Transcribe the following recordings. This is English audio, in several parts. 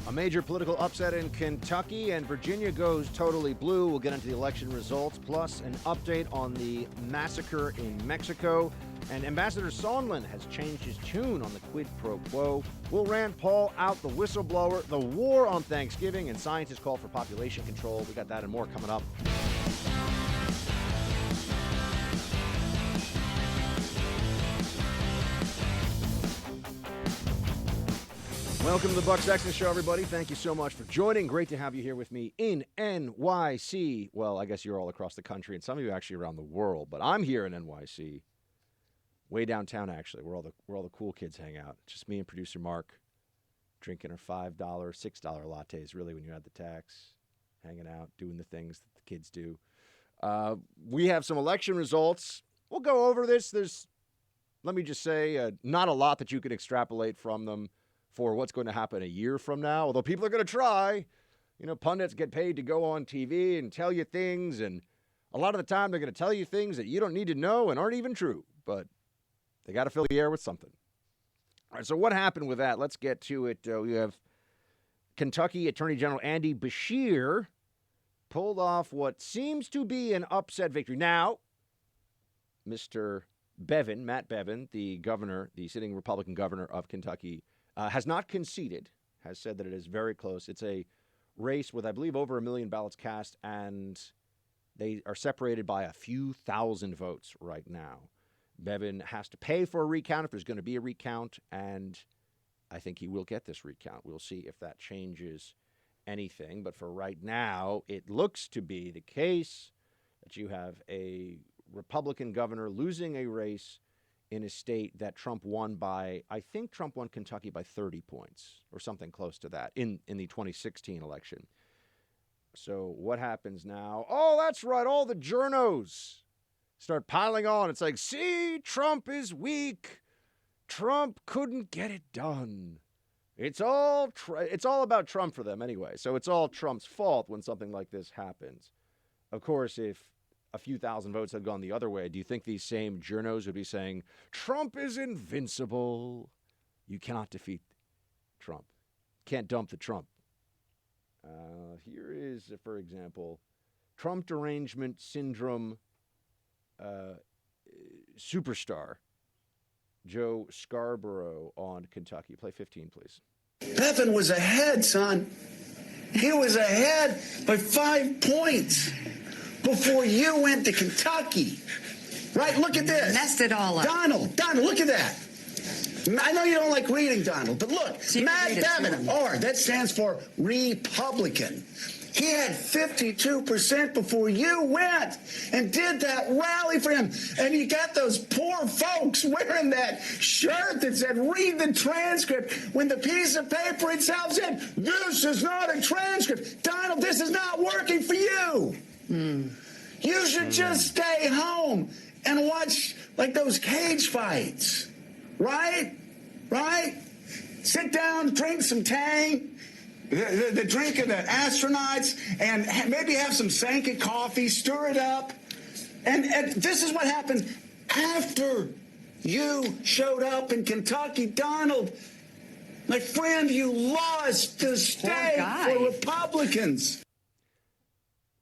A major political upset in Kentucky, and Virginia goes totally blue. We'll get into the election results, plus an update on the massacre in Mexico. And Ambassador Sondland has changed his tune on the quid pro quo. Will Rand Paul out the whistleblower? The war on Thanksgiving, and scientists call for population control. We got that and more coming up. Welcome to the Buck Sexton Show, everybody. Thank you so much for joining. Great to have you here with me in NYC. Well, I guess you're all across the country, and some of you actually around the world. But I'm here in NYC, way downtown, actually, where all the cool kids hang out. Just me and producer Mark drinking our $5, $6 lattes, really, when you add the tax, hanging out, doing the things that the kids do. We have some election results. We'll go over this. There's, let me just say, not a lot that you can extrapolate from them for what's going to happen a year from now, although people are going to try. You know, pundits get paid to go on TV and tell you things, and a lot of the time they're going to tell you things that you don't need to know and aren't even true, but they got to fill the air with something. All right, so what happened with that? Let's get to it. We have Kentucky Attorney General Andy Beshear pulled off what seems to be an upset victory. Now, Mr. Bevin, Matt Bevin, the governor, the sitting Republican governor of Kentucky, has not conceded, has said that it is very close. It's a race with, I believe, over 1 million ballots cast, and they are separated by a few thousand votes right now. Bevin has to pay for a recount if there's going to be a recount, and I think he will get this recount. We'll see if that changes anything. But for right now, it looks to be the case that you have a Republican governor losing a race in a state that Trump won by, I think Trump won Kentucky by 30 points or something close to that in the 2016 election. So what happens now? Oh, that's right. All the journos start piling on. It's like, see, Trump is weak. Trump couldn't get it done. It's all about Trump for them anyway. So it's all Trump's fault when something like this happens. Of course, if a few thousand votes had gone the other way, do you think these same journos would be saying, Trump is invincible? You cannot defeat Trump. Can't dump the Trump. Here is, for example, Trump derangement syndrome superstar Joe Scarborough on Kentucky. Play 15, please. Bevin was ahead, son. He was ahead by 5 points before you went to Kentucky. Right? Look at this. Messed it all up. Donald, look at that. I know you don't like reading, Donald, but look, Matt Bevin, R, that stands for Republican. He had 52% before you went and did that rally for him. And you got those poor folks wearing that shirt that said, read the transcript, when the piece of paper itself said, this is not a transcript. Donald, this is not working for you. You should just stay home and watch like those cage fights, right? Sit down, drink some Tang, the drink of the astronauts, and maybe have some Sanka coffee, stir it up. And this is what happened after you showed up in Kentucky. Donald, my friend, you lost the state for Republicans.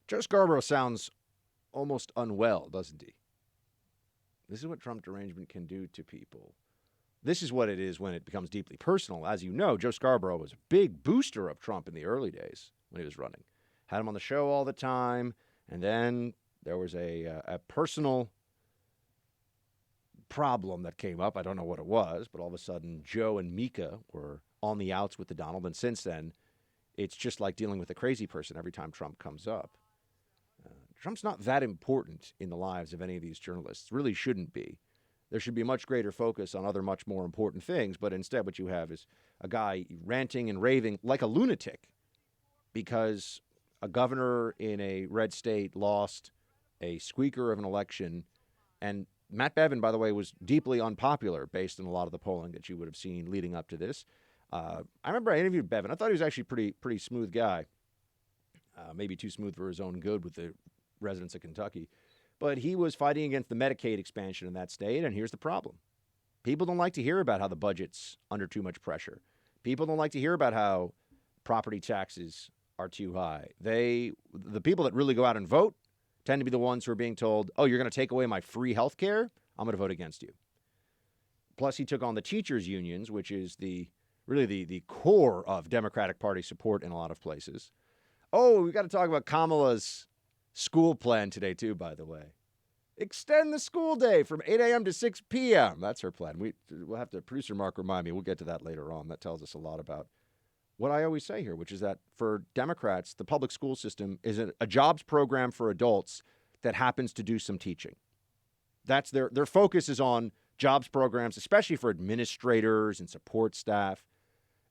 Joe Scarborough sounds almost unwell, doesn't he? This is what Trump derangement can do to people. This is what it is when it becomes deeply personal. As you know, Joe Scarborough was a big booster of Trump in the early days when he was running. Had him on the show all the time, and then there was a personal problem that came up. I don't know what it was, but all of a sudden Joe and Mika were on the outs with the Donald, and since then, it's just like dealing with a crazy person every time Trump comes up. Trump's not that important in the lives of any of these journalists. Really shouldn't be. There should be much greater focus on other much more important things, but instead what you have is a guy ranting and raving like a lunatic because a governor in a red state lost a squeaker of an election. And Matt Bevin, by the way, was deeply unpopular based on a lot of the polling that you would have seen leading up to this. I remember I interviewed Bevin. I thought he was actually a pretty smooth guy. Maybe too smooth for his own good with the residents of Kentucky. But he was fighting against the Medicaid expansion in that state, and here's the problem. People don't like to hear about how the budget's under too much pressure. People don't like to hear about how property taxes are too high. The people that really go out and vote tend to be the ones who are being told, oh, you're going to take away my free health care? I'm going to vote against you. Plus, he took on the teachers' unions, which is really the core of Democratic Party support in a lot of places. Oh, we've got to talk about Kamala's school plan today, too, by the way. Extend the school day from 8 a.m. to 6 p.m. That's her plan. We'll have to, producer Mark remind me, we'll get to that later on. That tells us a lot about what I always say here, which is that for Democrats, the public school system is a jobs program for adults that happens to do some teaching. That's their focus is on jobs programs, especially for administrators and support staff,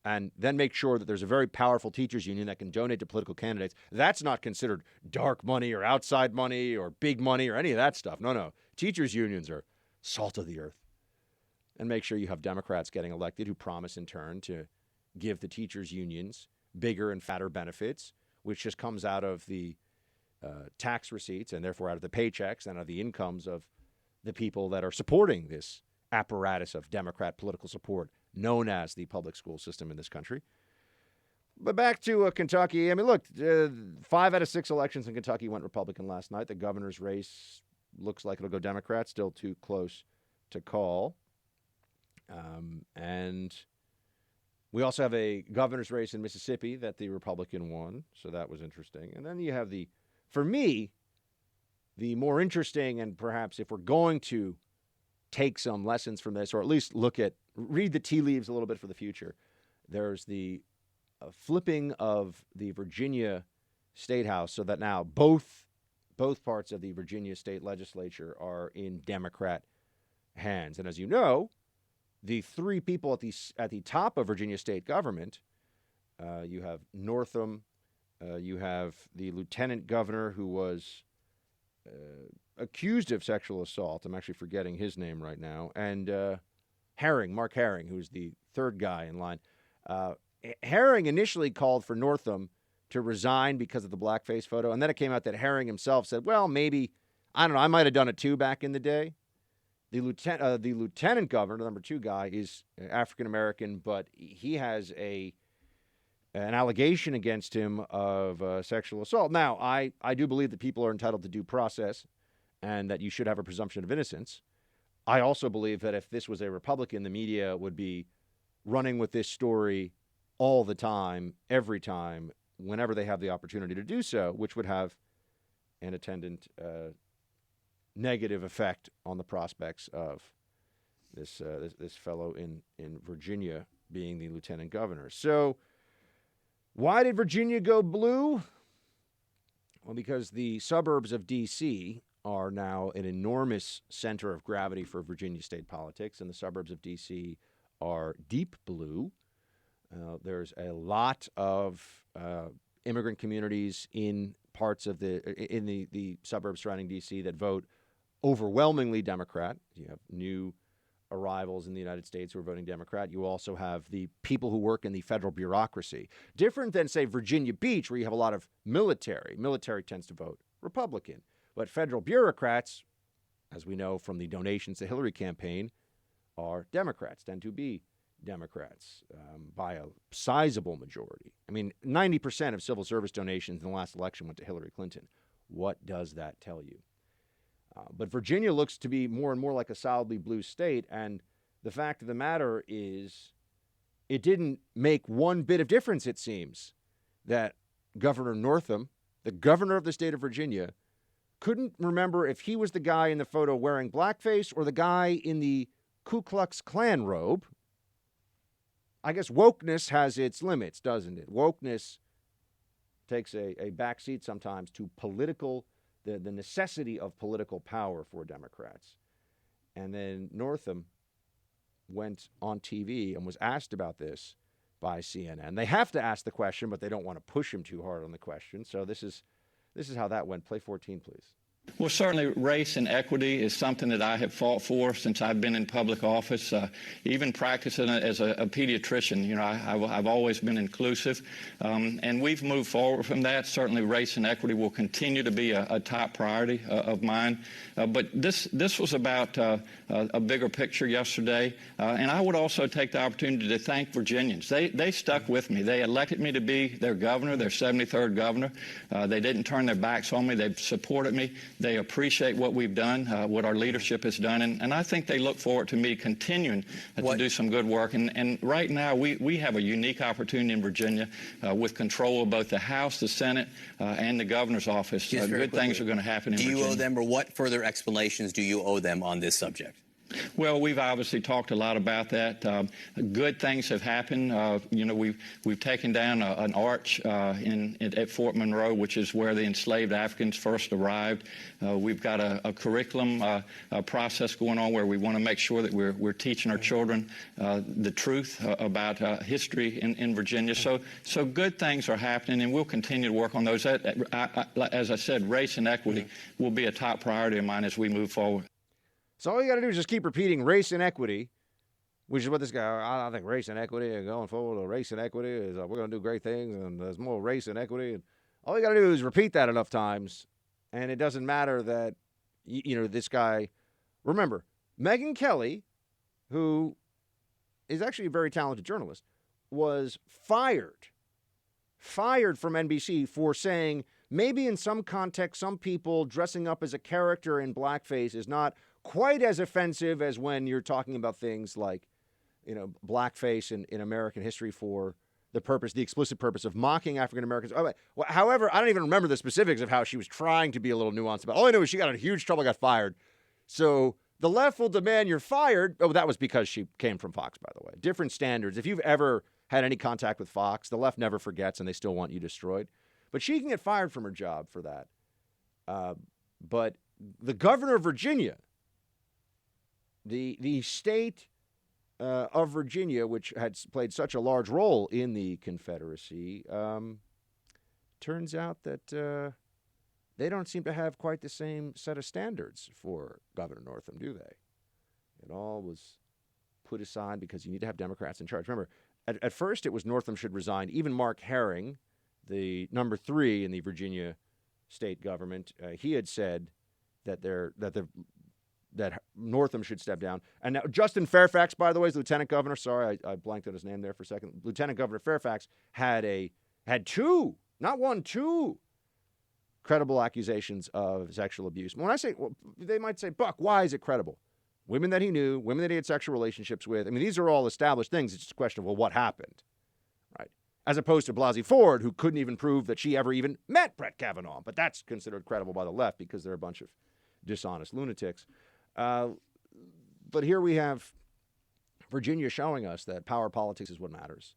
and then make sure that there's a very powerful teachers union that can donate to political candidates. That's not considered dark money or outside money or big money or any of that stuff. No. Teachers unions are salt of the earth. And make sure you have Democrats getting elected who promise in turn to give the teachers unions bigger and fatter benefits, which just comes out of the tax receipts and therefore out of the paychecks and out of the incomes of the people that are supporting this apparatus of Democrat political support known as the public school system in this country. But back to Kentucky. I mean, look, 5 out of 6 elections in Kentucky went Republican last night. The governor's race looks like it'll go Democrat, still too close to call. And we also have a governor's race in Mississippi that the Republican won, so that was interesting. And then you have for me, the more interesting, and perhaps if we're going to take some lessons from this, or at least read the tea leaves a little bit for the future, there's the flipping of the Virginia State House so that now both parts of the Virginia state legislature are in Democrat hands. And as you know, the 3 people at the top of Virginia state government, you have Northam, you have the lieutenant governor who was accused of sexual assault. I'm actually forgetting his name right now. And Mark Herring, who's the third guy in line. Herring initially called for Northam to resign because of the blackface photo. And then it came out that Herring himself said, well, maybe, I don't know, I might have done it too back in the day. The lieutenant governor, the number 2 guy, is African-American, but he has an allegation against him of sexual assault. Now, I do believe that people are entitled to due process and that you should have a presumption of innocence. I also believe that if this was a Republican, the media would be running with this story all the time, every time, whenever they have the opportunity to do so, which would have an attendant negative effect on the prospects of this fellow in Virginia being the lieutenant governor. So why did Virginia go blue? Well, because the suburbs of D.C. are now an enormous center of gravity for Virginia state politics, and the suburbs of D.C. are deep blue. There's a lot of immigrant communities in parts of the suburbs surrounding D.C. that vote overwhelmingly Democrat. You have new arrivals in the United States who are voting Democrat. You also have the people who work in the federal bureaucracy. Different than, say, Virginia Beach, where you have a lot of military. Military tends to vote Republican. But federal bureaucrats, as we know from the donations to the Hillary campaign, are Democrats, tend to be Democrats by a sizable majority. I mean, 90% of civil service donations in the last election went to Hillary Clinton. What does that tell you? But Virginia looks to be more and more like a solidly blue state, and the fact of the matter is it didn't make one bit of difference, it seems, that Governor Northam, the governor of the state of Virginia, couldn't remember if he was the guy in the photo wearing blackface or the guy in the Ku Klux Klan robe. I guess wokeness has its limits, doesn't it? Wokeness takes a backseat sometimes to the necessity of political power for Democrats. And then Northam went on TV and was asked about this by CNN. They have to ask the question, but they don't want to push him too hard on the question. So this is how that went. Play 14, please. Well, certainly race and equity is something that I have fought for since I've been in public office, even practicing as a pediatrician. You know, I've always been inclusive, and we've moved forward from that. Certainly race and equity will continue to be a top priority of mine. But this was about a bigger picture yesterday, and I would also take the opportunity to thank Virginians. They stuck with me. They elected me to be their governor, their 73rd governor. They didn't turn their backs on me. They've supported me. They appreciate what we've done, what our leadership has done, and I think they look forward to me continuing to do some good work. And right now, we have a unique opportunity in Virginia with control of both the House, the Senate, and the governor's office. Good things are going to happen in Virginia. Do you owe them, or what further explanations do you owe them on this subject? Well, we've obviously talked a lot about that. Good things have happened. You know, we've taken down an arch at Fort Monroe, which is where the enslaved Africans first arrived. We've got a curriculum process going on where we want to make sure that we're teaching our children the truth about history in Virginia. So good things are happening, and we'll continue to work on those. As I said, race and equity will be a top priority of mine as we move forward. So all you got to do is just keep repeating race and equity, which is what this guy, I think race and equity and going forward, race and equity is we're going to do great things and there's more race and equity. And all you got to do is repeat that enough times, and it doesn't matter that, you know, this guy. Remember, Megyn Kelly, who is actually a very talented journalist, was fired from NBC for saying maybe in some context, some people dressing up as a character in blackface is not quite as offensive as when you're talking about things like, you know, blackface in American history for the explicit purpose of mocking African Americans. Oh, well, however, I don't even remember the specifics of how she was trying to be a little nuanced about it. All I know is she got in huge trouble, got fired. So the left will demand you're fired. Oh, that was because she came from Fox, by the way. Different standards. If you've ever had any contact with Fox, the left never forgets and they still want you destroyed. But she can get fired from her job for that. But the governor of Virginia, the state of Virginia, which had played such a large role in the Confederacy, turns out that they don't seem to have quite the same set of standards for Governor Northam, do they? It all was put aside because you need to have Democrats in charge. Remember, at first it was Northam should resign. Even Mark Herring, the number 3 in the Virginia state government, he had said that that Northam should step down. And now Justin Fairfax, by the way, is lieutenant governor. Sorry, I blanked on his name there for a second. Lieutenant Governor Fairfax had 2, not 1, 2 credible accusations of sexual abuse. When I say, well, they might say, Buck, why is it credible? Women that he knew, women that he had sexual relationships with. I mean, these are all established things. It's just a question of, well, what happened? Right? As opposed to Blasey Ford, who couldn't even prove that she ever even met Brett Kavanaugh. But that's considered credible by the left because they're a bunch of dishonest lunatics. But here we have Virginia showing us that power politics is what matters.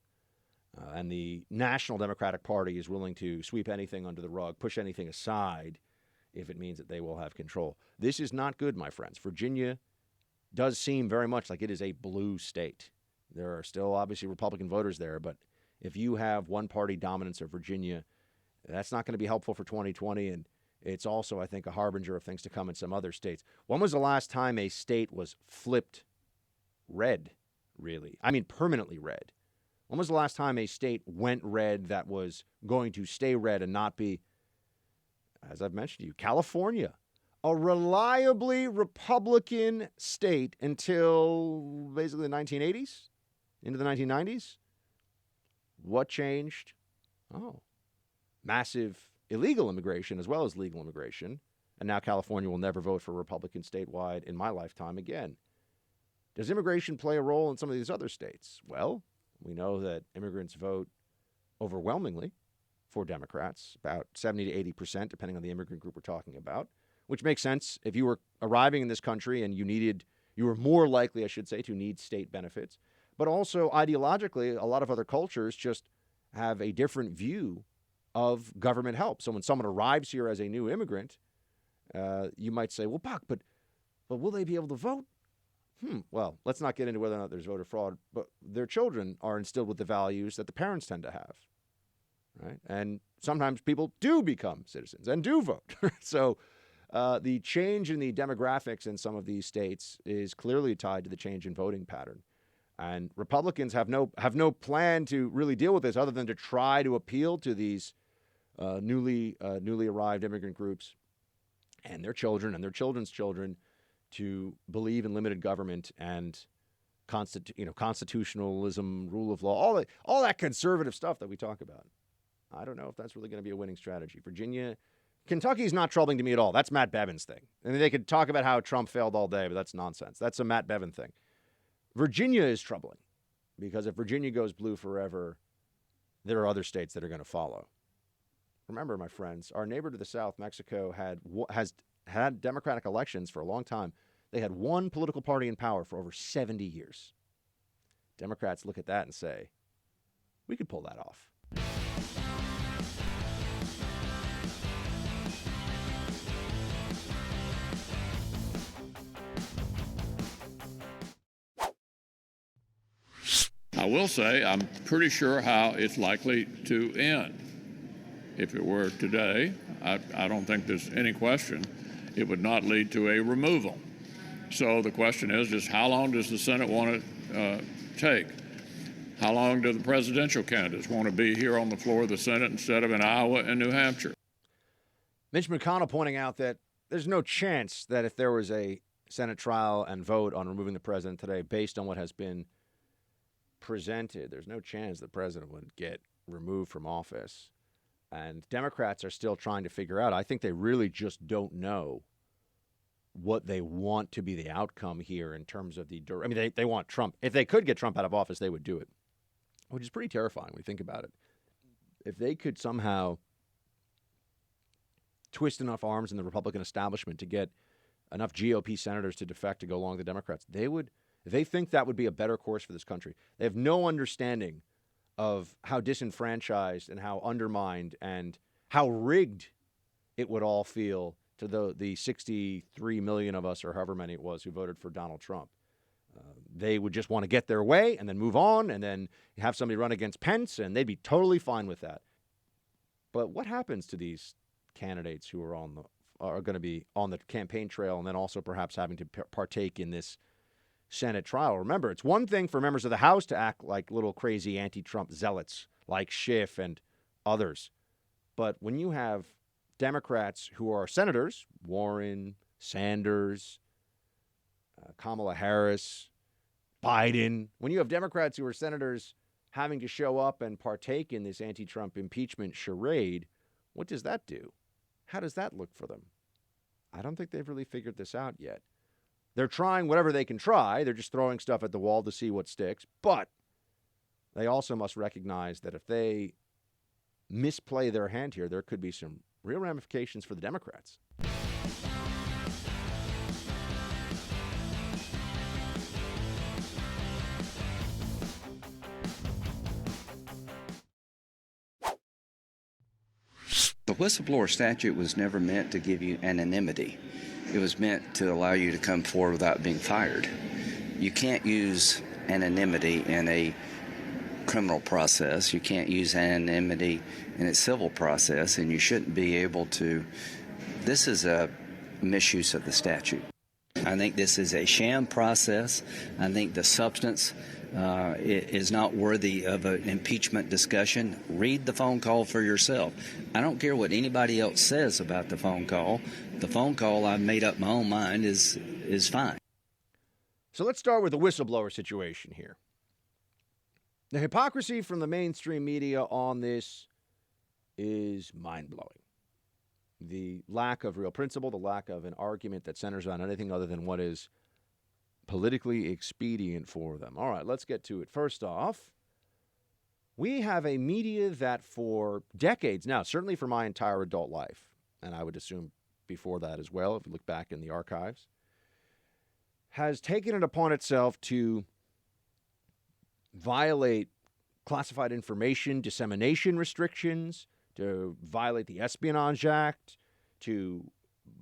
And the National Democratic Party is willing to sweep anything under the rug, push anything aside, if it means that they will have control. This is not good, my friends. Virginia does seem very much like it is a blue state. There are still obviously Republican voters there, but if you have one-party dominance of Virginia, that's not going to be helpful for 2020, and it's also, I think, a harbinger of things to come in some other states. When was the last time a state was flipped red, really? I mean, permanently red. When was the last time a state went red that was going to stay red and not be, as I've mentioned to you, California, a reliably Republican state until basically the 1980s, into the 1990s? What changed? Oh, massive illegal immigration as well as legal immigration. And now California will never vote for Republican statewide in my lifetime again. Does immigration play a role in some of these other states? Well, we know that immigrants vote overwhelmingly for Democrats, about 70 to 80%, depending on the immigrant group we're talking about, which makes sense. If you were arriving in this country and you were more likely, I should say, to need state benefits. But also ideologically, a lot of other cultures just have a different view of government help. So when someone arrives here as a new immigrant, you might say, well, Buck, but will they be able to vote? Well, let's not get into whether or not there's voter fraud, but their children are instilled with the values that the parents tend to have, right? And sometimes people do become citizens and do vote. So The change in the demographics in some of these states is clearly tied to the change in voting pattern. And Republicans have no plan to really deal with this other than to try to appeal to these newly arrived immigrant groups and their children and their children's children to believe in limited government and constitutionalism, rule of law, all that conservative stuff that we talk about. I don't know if that's really going to be a winning strategy. Kentucky's not troubling to me at all. That's Matt Bevin's thing. And they could talk about how Trump failed all day, but that's nonsense. That's a Matt Bevin thing. Virginia is troubling because if Virginia goes blue forever, there are other states that are going to follow. Remember, my friends, our neighbor to the south, Mexico, has had democratic elections for a long time. They had one political party in power for over 70 years. Democrats look at that and say, we could pull that off. I will say I'm pretty sure how it's likely to end. If it were today, I don't think there's any question it would not lead to a removal. So the question is just how long does the Senate want to take? How long do the presidential candidates want to be here on the floor of the Senate instead of in Iowa and New Hampshire? Mitch McConnell pointing out that there's no chance that if there was a Senate trial and vote on removing the president today based on what has been presented, there's no chance the president would get removed from office. And Democrats are still trying to figure out. I think they really just don't know what they want to be the outcome here in terms of they want Trump. If they could get Trump out of office, they would do it, which is pretty terrifying when you think about it. If they could somehow twist enough arms in the Republican establishment to get enough GOP senators to defect to go along with the Democrats, they think that would be a better course for this country. They have no understanding of how disenfranchised and how undermined and how rigged it would all feel to the 63 million of us, or however many it was, who voted for Donald Trump. They would just want to get their way and then move on and then have somebody run against Pence, and they'd be totally fine with that. But what happens to these candidates who are going to be on the campaign trail and then also perhaps having to partake in this Senate trial? Remember, it's one thing for members of the House to act like little crazy anti-Trump zealots like Schiff and others. But when you have Democrats who are senators, Warren, Sanders, Kamala Harris, Biden, when you have Democrats who are senators having to show up and partake in this anti-Trump impeachment charade, what does that do? How does that look for them? I don't think they've really figured this out yet. They're trying whatever they can try. They're just throwing stuff at the wall to see what sticks. But they also must recognize that if they misplay their hand here, there could be some real ramifications for the Democrats. The whistleblower statute was never meant to give you anonymity. It was meant to allow you to come forward without being fired. You can't use anonymity in a criminal process. You can't use anonymity in a civil process, and you shouldn't be able to. This is a misuse of the statute. I think this is a sham process. I think the substance is not worthy of an impeachment discussion. Read the phone call for yourself. I don't care what anybody else says about the phone call. The phone call, I've made up my own mind, is fine. So let's start with the whistleblower situation here. The hypocrisy from the mainstream media on this is mind-blowing. The lack of real principle, the lack of an argument that centers on anything other than what is politically expedient for them. All right, let's get to it. First off, we have a media that for decades now, certainly for my entire adult life, and I would assume before that as well, if you look back in the archives, has taken it upon itself to violate classified information dissemination restrictions, to violate the Espionage Act, to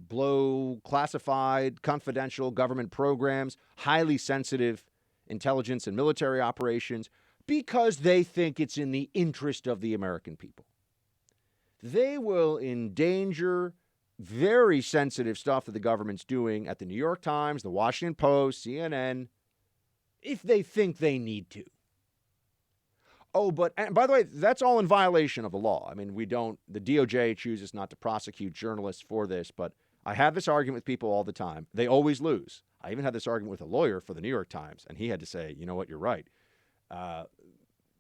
blow classified, confidential government programs, highly sensitive intelligence and military operations, because they think it's in the interest of the American people. They will endanger very sensitive stuff that the government's doing at the New York Times, the Washington Post, CNN, if they think they need to. Oh, and by the way, that's all in violation of the law. I mean, the DOJ chooses not to prosecute journalists for this, but I have this argument with people all the time. They always lose. I even had this argument with a lawyer for the New York Times, and he had to say, you know what, you're right.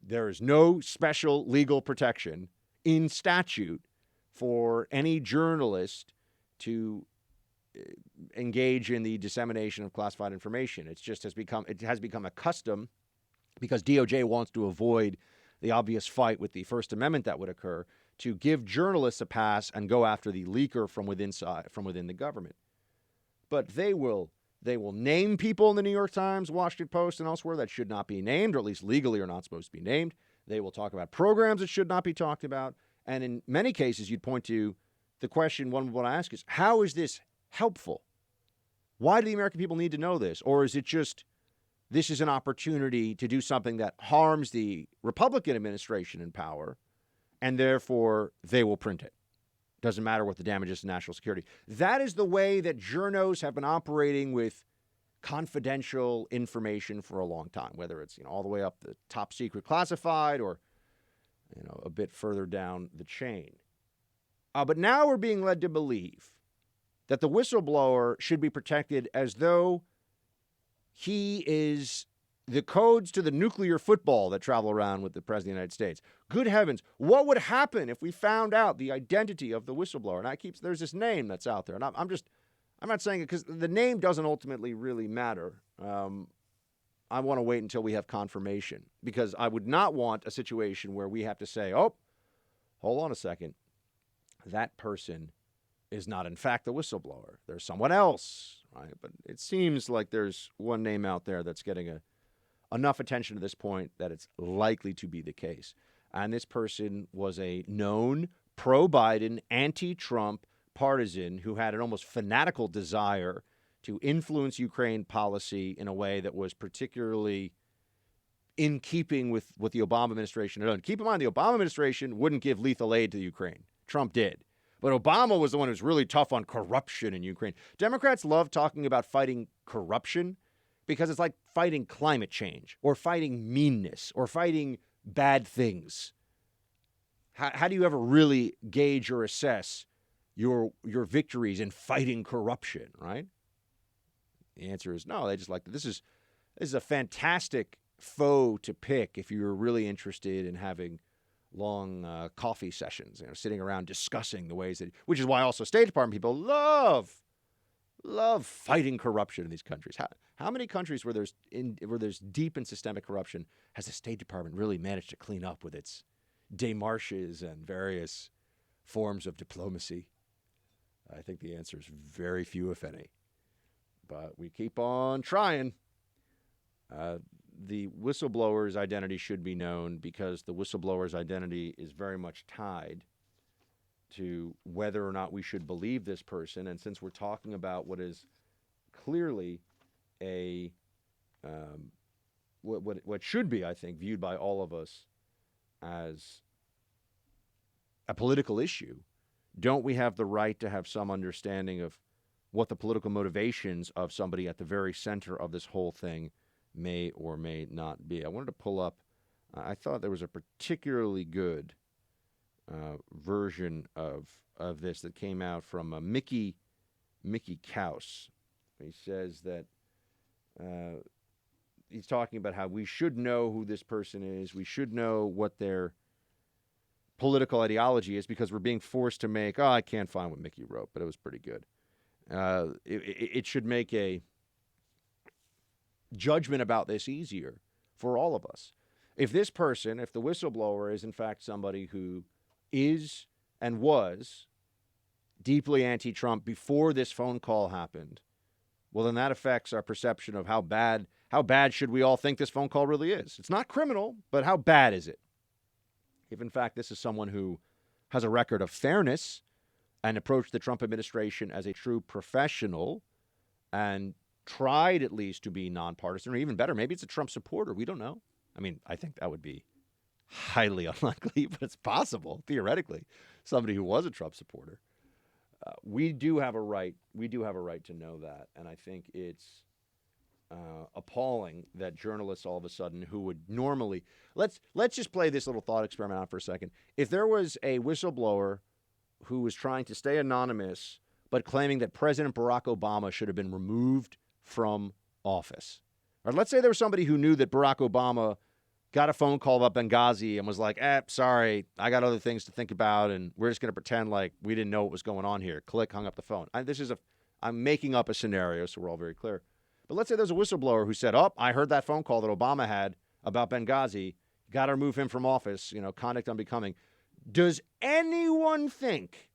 There is no special legal protection in statute for any journalist to engage in the dissemination of classified information. It has become a custom because DOJ wants to avoid the obvious fight with the First Amendment that would occur to give journalists a pass and go after the leaker from within the government. But they will name people in the New York Times, Washington Post, and elsewhere that should not be named, or at least legally are not supposed to be named. They will talk about programs that should not be talked about. And in many cases, you'd point to the question one would want to ask is, how is this helpful? Why do the American people need to know this? Or is it just, this is an opportunity to do something that harms the Republican administration in power, and therefore they will print it? Doesn't matter what the damage is to national security. That is the way that journos have been operating with confidential information for a long time, whether it's all the way up the top secret classified or a bit further down the chain. But now we're being led to believe that the whistleblower should be protected as though he is the codes to the nuclear football that travel around with the President of the United States. Good heavens, what would happen if we found out the identity of the whistleblower? And there's this name that's out there, and I'm not saying it because the name doesn't ultimately really matter. I want to wait until we have confirmation, because I would not want a situation where we have to say, oh, hold on a second, that person is not in fact the whistleblower. There's someone else, right? But it seems like there's one name out there that's getting enough attention to this point that it's likely to be the case. And this person was a known pro-Biden, anti-Trump partisan who had an almost fanatical desire to influence Ukraine policy in a way that was particularly in keeping with what the Obama administration had done. Keep in mind, the Obama administration wouldn't give lethal aid to the Ukraine. Trump did. But Obama was the one who was really tough on corruption in Ukraine. Democrats love talking about fighting corruption because it's like fighting climate change or fighting meanness or fighting bad things. How do you ever really gauge or assess your victories in fighting corruption, right? The answer is no. They just like, this is a fantastic foe to pick if you're really interested in having long coffee sessions, sitting around discussing the ways that, which is why also State Department people love fighting corruption in these countries. How many countries where there's deep and systemic corruption has the State Department really managed to clean up with its démarches and various forms of diplomacy? I think the answer is very few, if any. But we keep on trying. The whistleblower's identity should be known because the whistleblower's identity is very much tied to whether or not we should believe this person. And since we're talking about what is clearly what should be, I think, viewed by all of us as a political issue, don't we have the right to have some understanding of what the political motivations of somebody at the very center of this whole thing may or may not be? I wanted to pull up, I thought there was a particularly good version of this that came out from Mickey Kaus. He says that he's talking about how we should know who this person is. We should know what their political ideology is because we're being forced to make, I can't find what Mickey wrote, but it was pretty good. It should make a judgment about this easier for all of us. If the whistleblower is in fact somebody who is and was deeply anti-Trump before this phone call happened, well, then that affects our perception of how bad should we all think this phone call really is. It's not criminal, but how bad is it? If in fact this is someone who has a record of fairness and approached the Trump administration as a true professional and tried at least to be nonpartisan, or even better, maybe it's a Trump supporter. We don't know. I mean, I think that would be highly unlikely, but it's possible, theoretically, somebody who was a Trump supporter. we do have a right. We do have a right to know that, and I think it's appalling that journalists all of a sudden who would normally let's just play this little thought experiment out for a second. If there was a whistleblower who was trying to stay anonymous but claiming that President Barack Obama should have been removed from office, or let's say there was somebody who knew that Barack Obama got a phone call about Benghazi and was like, sorry, I got other things to think about, and we're just going to pretend like we didn't know what was going on here. Click, hung up the phone. I'm making up a scenario so we're all very clear. But let's say there's a whistleblower who said, I heard that phone call that Obama had about Benghazi. Got to remove him from office, conduct unbecoming. Does anyone think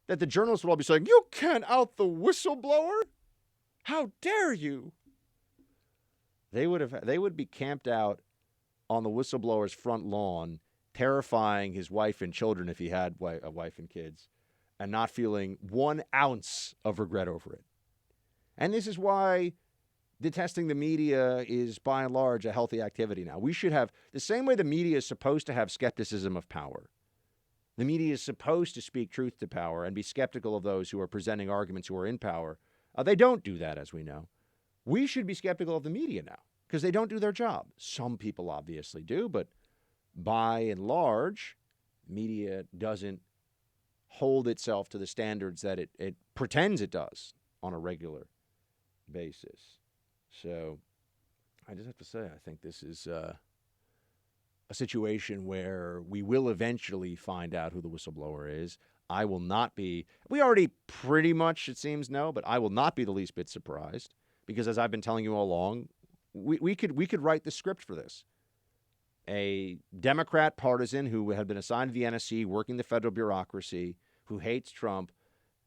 that the journalists would all be saying, you can't out the whistleblower? How dare you? They would be camped out on the whistleblower's front lawn, terrifying his wife and children if he had a wife and kids, and not feeling 1 ounce of regret over it. And this is why detesting the media is, by and large, a healthy activity now. We should have, the same way the media is supposed to have skepticism of power, the media is supposed to speak truth to power and be skeptical of those who are presenting arguments who are in power. They don't do that, as we know. We should be skeptical of the media now because they don't do their job. Some people obviously do, but by and large, media doesn't hold itself to the standards that it pretends it does on a regular basis. So I just have to say, I think this is a situation where we will eventually find out who the whistleblower is. I will not be, we already pretty much, it seems, know, but I will not be the least bit surprised because, as I've been telling you all along, we could write the script for this. A Democrat partisan who had been assigned to the NSC, working the federal bureaucracy, who hates Trump,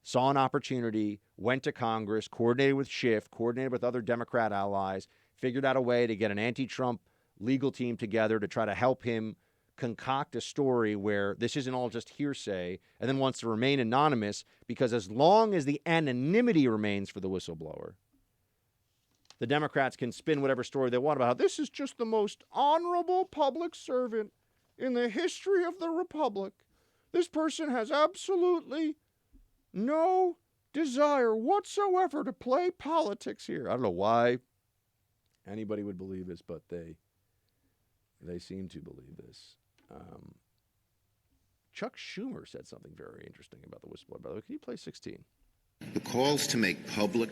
saw an opportunity, went to Congress, coordinated with Schiff, coordinated with other Democrat allies, figured out a way to get an anti-Trump legal team together to try to help him concoct a story where this isn't all just hearsay, and then wants to remain anonymous because as long as the anonymity remains for the whistleblower, the Democrats can spin whatever story they want about how this is just the most honorable public servant in the history of the republic. This person has absolutely no desire whatsoever to play politics here. I don't know why anybody would believe this, but they seem to believe this. Chuck Schumer said something very interesting about the whistleblower. By the way, can you play 16? The calls to make public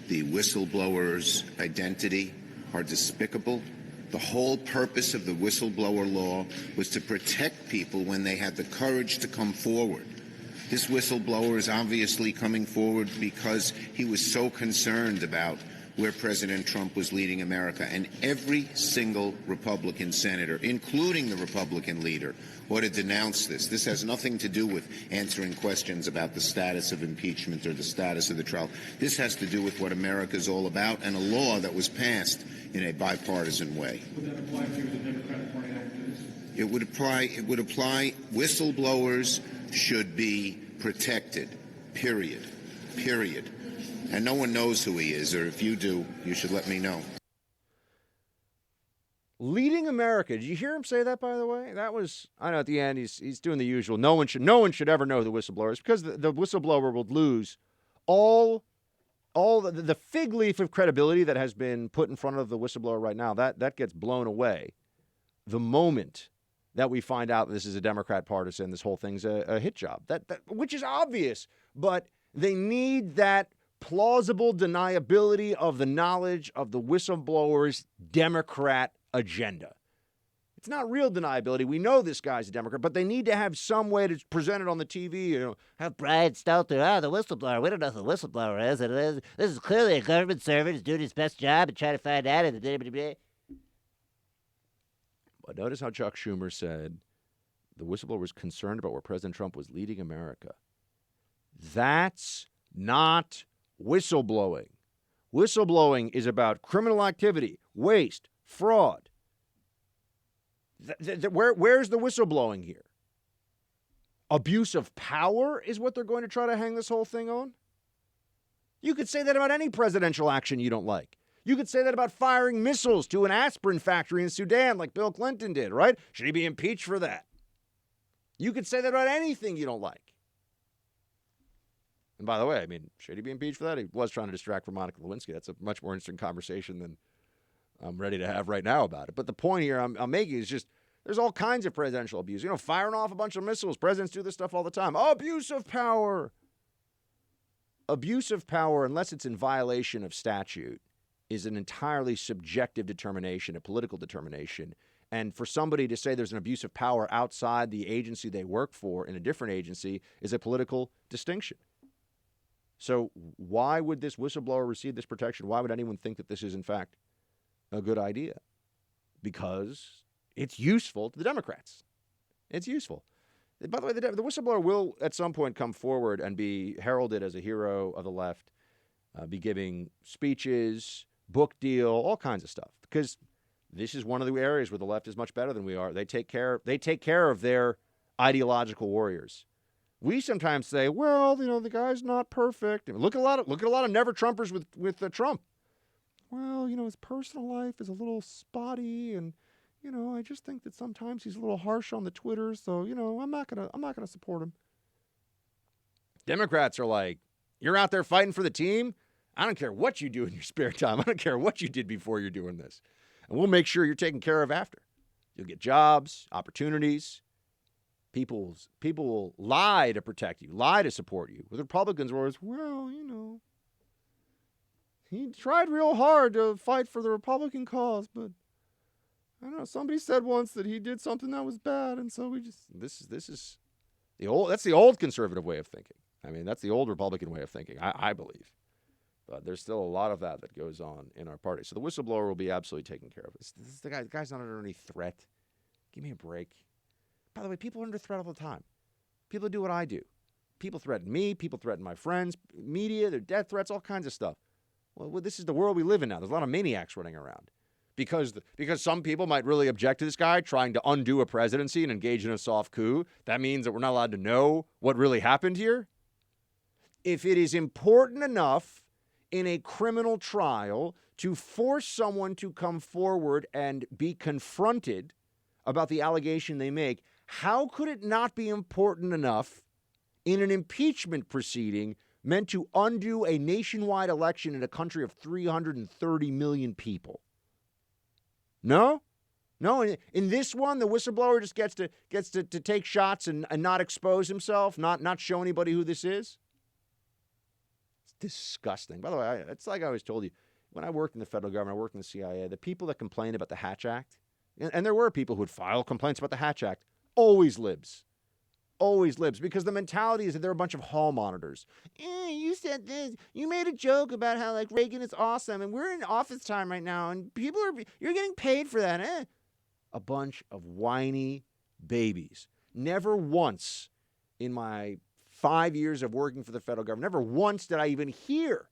the whistleblower's identity are despicable. The whole purpose of the whistleblower law was to protect people when they had the courage to come forward. This whistleblower is obviously coming forward because he was so concerned about where President Trump was leading America. And every single Republican senator, including the Republican leader, ought to denounce this. This has nothing to do with answering questions about the status of impeachment or the status of the trial. This has to do with what America is all about and a law that was passed in a bipartisan way. Would that apply to the Democratic Party activists? It would apply. Whistleblowers should be protected, period. And no one knows who he is, or if you do, you should let me know. Leading America. Did you hear him say that, by the way? That was, I know at the end he's doing the usual. No one should ever know who the whistleblower is because the whistleblower will lose all the fig leaf of credibility that has been put in front of the whistleblower right now. That gets blown away the moment that we find out this is a Democrat partisan. This whole thing's a hit job. That which is obvious, but they need that plausible deniability of the knowledge of the whistleblower's Democrat agenda. It's not real deniability. We know this guy's a Democrat, but they need to have some way to present it on the TV. Have Brian Stelter, the whistleblower. We don't know who the whistleblower is. This is clearly a government servant who's doing his best job and trying to find out. But notice how Chuck Schumer said the whistleblower was concerned about where President Trump was leading America. That's not whistleblowing. Whistleblowing is about criminal activity, waste, fraud. Where's the whistleblowing here? Abuse of power is what they're going to try to hang this whole thing on? You could say that about any presidential action you don't like. You could say that about firing missiles to an aspirin factory in Sudan like Bill Clinton did, right? Should he be impeached for that? You could say that about anything you don't like. And by the way, I mean, should he be impeached for that? He was trying to distract from Monica Lewinsky. That's a much more interesting conversation than I'm ready to have right now about it. But the point here I'm making is just there's all kinds of presidential abuse. You know, firing off a bunch of missiles. Presidents do this stuff all the time. Abuse of power. Abuse of power, unless it's in violation of statute, is an entirely subjective determination, a political determination. And for somebody to say there's an abuse of power outside the agency they work for in a different agency is a political distinction. So why would this whistleblower receive this protection? Why would anyone think that this is, in fact, a good idea? Because it's useful to the Democrats. It's useful. By the way, the whistleblower will at some point come forward and be heralded as a hero of the left, be giving speeches, book deal, all kinds of stuff. Because this is one of the areas where the left is much better than we are. They take care of their ideological warriors. We sometimes say, well, you know, the guy's not perfect. And look at a lot of never Trumpers with Trump. Well, you know, his personal life is a little spotty, and you know, I just think that sometimes he's a little harsh on the Twitter. So, you know, I'm not gonna support him. Democrats are like, you're out there fighting for the team. I don't care what you do in your spare time. I don't care what you did before you're doing this, and we'll make sure you're taken care of after. You'll get jobs, opportunities. People will lie to protect you, lie to support you. With Republicans, where it's, well, you know, he tried real hard to fight for the Republican cause, but I don't know. Somebody said once that he did something that was bad, and so we just this is that's the old conservative way of thinking. I mean, that's the old Republican way of thinking. I believe, but there's still a lot of that goes on in our party. So the whistleblower will be absolutely taken care of. The guy's not under any threat. Give me a break. By the way, people are under threat all the time. People do what I do. People threaten me. People threaten my friends. Media, their death threats, all kinds of stuff. Well, this is the world we live in now. There's a lot of maniacs running around. Because some people might really object to this guy trying to undo a presidency and engage in a soft coup. That means that we're not allowed to know what really happened here. If it is important enough in a criminal trial to force someone to come forward and be confronted about the allegation they make, how could it not be important enough in an impeachment proceeding meant to undo a nationwide election in a country of 330 million people? No? In this one, the whistleblower just gets to take shots and not expose himself, not show anybody who this is. It's disgusting. By the way, it's like I always told you, when I worked in the federal government, I worked in the CIA, the people that complained about the Hatch Act, and there were people who would file complaints about the Hatch Act, always lives, because the mentality is that they're a bunch of hall monitors. You said this. You made a joke about how like Reagan is awesome, and we're in office time right now, and you're getting paid for that. A bunch of whiny babies. Never once in my 5 years of working for the federal government, never once did I even hear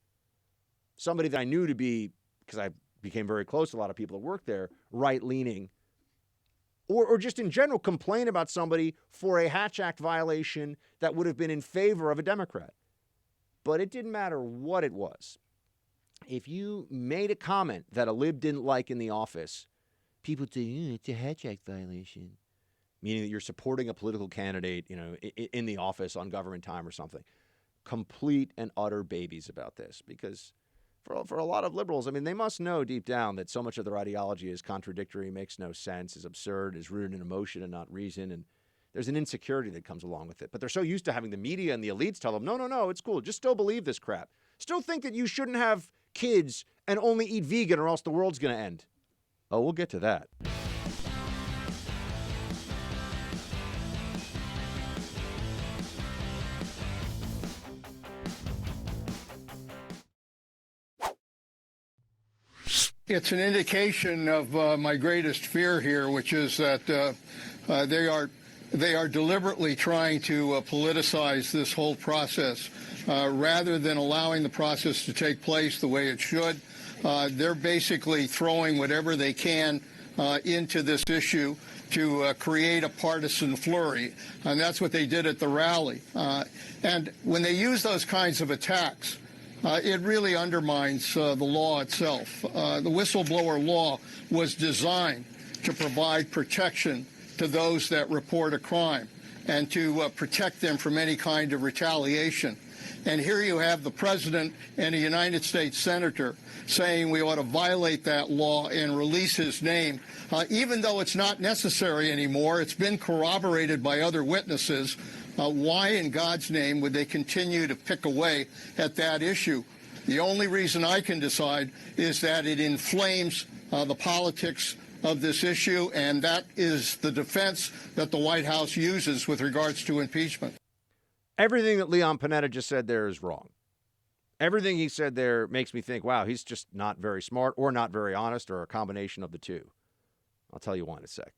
somebody that I knew to be, because I became very close to a lot of people that worked there, right-leaning, or just in general complain about somebody for a Hatch Act violation that would have been in favor of a Democrat. But it didn't matter what it was. If you made a comment that a lib didn't like in the office, people would say, it's a Hatch Act violation, meaning that you're supporting a political candidate, you know, in the office on government time or something. Complete and utter babies about this, because for a lot of liberals, I mean, they must know deep down that so much of their ideology is contradictory, makes no sense, is absurd, is rooted in emotion and not reason, and there's an insecurity that comes along with it. But they're so used to having the media and the elites tell them, no, it's cool. Just still believe this crap. Still think that you shouldn't have kids and only eat vegan or else the world's going to end. Oh, we'll get to that. It's an indication of my greatest fear here, which is that they are deliberately trying to politicize this whole process rather than allowing the process to take place the way it should. They're basically throwing whatever they can into this issue to create a partisan flurry, and that's what they did at the rally. And when they use those kinds of attacks, it really undermines the law itself. The whistleblower law was designed to provide protection to those that report a crime and to protect them from any kind of retaliation. And here you have the president and a United States senator saying we ought to violate that law and release his name, even though it's not necessary anymore. It's been corroborated by other witnesses. Why in God's name would they continue to pick away at that issue? The only reason I can decide is that it inflames the politics of this issue, and that is the defense that the White House uses with regards to impeachment. Everything that Leon Panetta just said there is wrong. Everything he said there makes me think, wow, he's just not very smart or not very honest or a combination of the two. I'll tell you why in a sec.